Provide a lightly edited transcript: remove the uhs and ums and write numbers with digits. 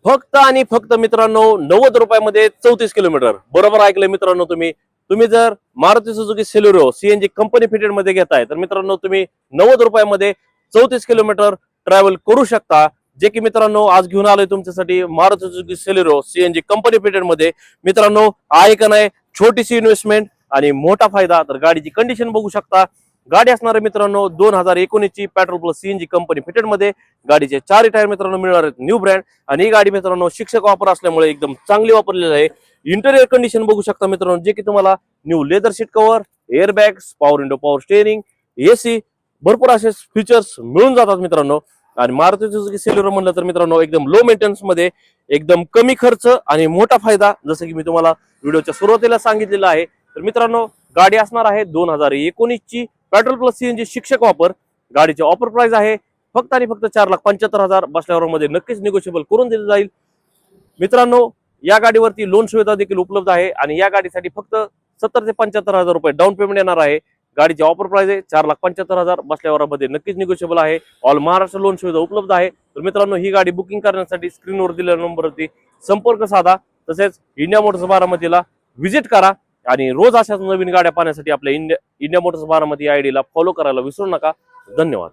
फक्त आणि फक्त मित्रांनो 90 रुपयामध्ये 34 किलोमीटर. बरोबर ऐकलं मित्रांनो तुम्ही जर Maruti Suzuki Celerio CNG company fitted मध्ये घेताय तर मित्रांनो तुम्ही 90 रुपयामध्ये 34 किलोमीटर ट्रॅव्हल करू शकता. जे की मित्रांनो आज घेऊन आलोय तुमच्यासाठी Maruti Suzuki Celerio CNG company fitted मध्ये. मित्रांनो आहे का नाही छोटीशी इन्व्हेस्टमेंट आणि मोठा फायदा. तर गाडीची कंडिशन बघू शकता. गाडी असणार आहे मित्रांनो 2019 ची petrol plus CNG company fitted मध्ये. गाडीचे 4 टायर मित्रांनो मिळणार आहेत न्यू ब्रँड. आणि ही गाडी मित्रांनो शिक्षक वापर असल्यामुळे एकदम चांगली वापरलेली आहे. इंटेरियर कंडिशन बघू शकता मित्रांनो, जे की तुम्हाला new leather seat cover, air bags, power window, power steering, AC भरपूर असे फीचर्स मिळून जातात मित्रांनो. आणि मारुती सुझुकी सेलेरिओ म्हणलं तर मित्रांनो एकदम लो मेंटेनन्स मध्ये एकदम कमी खर्च आणि मोठा फायदा, जसं की मी तुम्हाला व्हिडिओच्या सुरुवातीला सांगितलेलं आहे. तर मित्रांनो गाडी असणार आहे 2019 ची पेट्रोल प्लस सीएनजी शिक्षक वापर. गाडीचे ऑफर प्राइस आहे फक्त आणि फक्त 4,75,000. बसल्यावर मध्ये नक्कीच निगोशिएबल करून दिलं जाईल. मित्रांनो या गाडीवरती लोन सुविधा देखील उपलब्ध आहे आणि या गाडीसाठी फक्त 70 ते 75,000 रुपये डाऊन पेमेंट येणार आहे. गाडीची ऑफर प्राइस आहे 4,75,000. बसल्यावर मध्ये नक्कीच निगोशिएबल आहे. ऑल महाराष्ट्र लोन सुविधा उपलब्ध आहे. तर मित्रांनो ही गाडी बुकिंग करण्यासाठी स्क्रीनवर दिलेल्या नंबरवरती संपर्क साधा. तसेच इंडिया मोटर्स बारामतीला व्हिजिट करा आणि रोज अशाच नवीन गाड्या पाहण्यासाठी आपल्या इंडिया मोटर्स बारामती आयडीला फॉलो करायला विसरू नका. धन्यवाद.